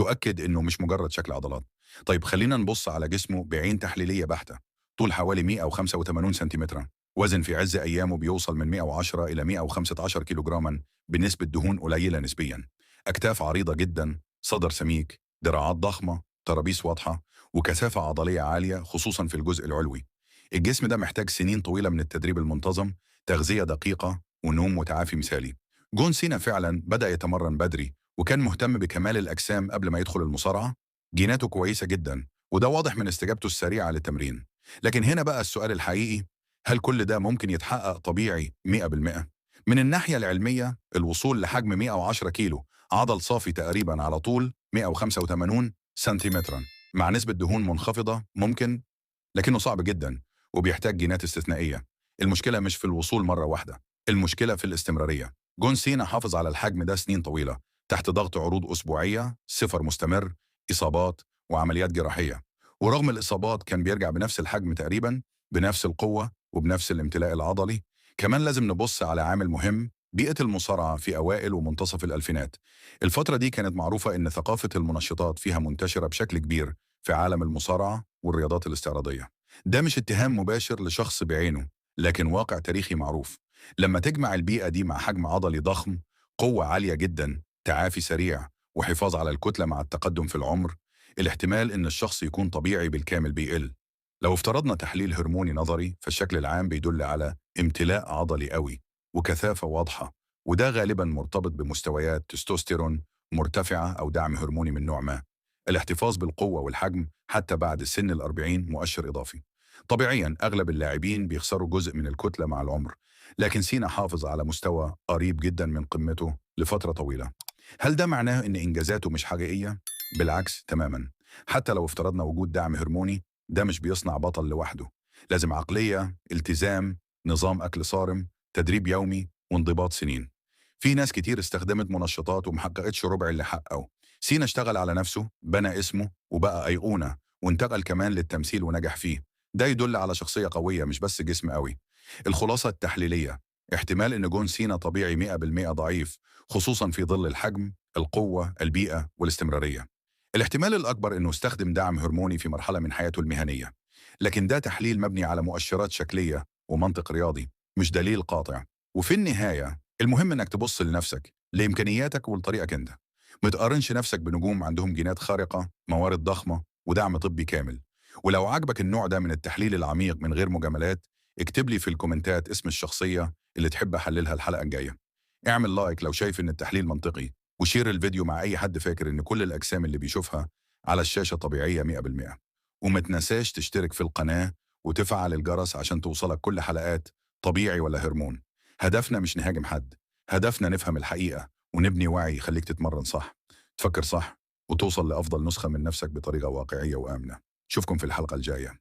تؤكد إنه مش مجرد شكل عضلات. طيب خلينا نبص على جسمه بعين تحليلية بحتة. طول حوالي 185 سنتيمترا، وزن في عز أيامه بيوصل من 110 إلى 115 كيلوغراما بنسبة دهون قليلة نسبيا. أكتاف عريضة جدا، صدر سميك، دراعات ضخمة، ترابيس واضحة، وكثافة عضلية عالية خصوصا في الجزء العلوي. الجسم ده محتاج سنين طويلة من التدريب المنتظم، تغذية دقيقة، ونوم وتعافي مثالي. جون سينا فعلا بدأ يتمرن بدري، وكان مهتم بكمال الأجسام قبل ما يدخل المصارعة. جيناته كويسة جدا، وده واضح من استجابته السريعة للتمرين. لكن هنا بقى السؤال الحقيقي: هل كل ده ممكن يتحقق طبيعي 100%؟ من الناحية العلمية، الوصول لحجم 110 كيلو عضل صافي تقريبا على طول 185 سنتيمترا مع نسبة دهون منخفضة ممكن، لكنه صعب جدا وبيحتاج جينات استثنائية. المشكلة مش في الوصول مرة واحدة، المشكلة في الاستمرارية. جون سينا حافظ على الحجم ده سنين طويلة، تحت ضغط عروض أسبوعية، سفر مستمر، إصابات، وعمليات جراحية. ورغم الإصابات كان بيرجع بنفس الحجم تقريبا، بنفس القوة وبنفس الامتلاء العضلي. كمان لازم نبص على عامل مهم: بيئة المصارعة في أوائل ومنتصف الألفينات. الفترة دي كانت معروفة إن ثقافة المنشطات فيها منتشرة بشكل كبير في عالم المصارعة والرياضات الاستعراضية. ده مش اتهام مباشر لشخص بعينه، لكن واقع تاريخي معروف. لما تجمع البيئة دي مع حجم عضلي ضخم، قوة عالية جدا، تعافي سريع، وحفاظ على الكتلة مع التقدم في العمر، الاحتمال إن الشخص يكون طبيعي بالكامل بيقل. لو افترضنا تحليل هرموني نظري، فالشكل العام بيدل على امتلاء عضلي قوي وكثافة واضحة، وده غالبا مرتبط بمستويات تستوستيرون مرتفعة أو دعم هرموني من نوع ما. الاحتفاظ بالقوة والحجم حتى بعد سن ال40 مؤشر إضافي. طبيعيا أغلب اللاعبين بيخسروا جزء من الكتلة مع العمر، لكن سينا حافظ على مستوى قريب جدا من قمته لفترة طويلة. هل ده معناه إن إنجازاته مش حقيقية؟ بالعكس تماما. حتى لو افترضنا وجود دعم هرموني، ده مش بيصنع بطل لوحده. لازم عقلية، التزام، نظام أكل صارم، تدريب يومي، وانضباط سنين. في ناس كتير استخدمت منشطات ومحققتش ربع اللي حققه. سينا اشتغل على نفسه، بنى اسمه، وبقى أيقونة، وانتقل كمان للتمثيل ونجح فيه. ده يدل على شخصية قوية مش بس جسم قوي. الخلاصة التحليلية: احتمال ان جون سينا طبيعي 100% ضعيف، خصوصا في ظل الحجم، القوة، البيئة، والاستمرارية. الاحتمال الأكبر انه استخدم دعم هرموني في مرحلة من حياته المهنية، لكن ده تحليل مبني على مؤشرات شكلية ومنطق رياضي، مش دليل قاطع. وفي النهاية المهم انك تبص لنفسك، لإمكانياتك ولطريقك انت. ما تقارنش نفسك بنجوم عندهم جينات خارقة، موارد ضخمة، ودعم طبي كامل. ولو عجبك النوع ده من التحليل العميق من غير مجاملات، اكتب لي في الكومنتات اسم الشخصية اللي تحب أحللها الحلقة الجاية. اعمل لايك لو شايف إن التحليل منطقي، وشير الفيديو مع أي حد فاكر إن كل الأجسام اللي بيشوفها على الشاشة طبيعية 100%. وما تنساش تشترك في القناة وتفعل الجرس عشان توصلك كل حلقات طبيعي ولا هرمون. هدفنا مش نهاجم حد، هدفنا نفهم الحقيقة ونبني وعي يخليك تتمرن صح، تفكر صح، وتوصل لأفضل نسخة من نفسك بطريقة واقعية وآمنة. أشوفكم في الحلقة الجاية.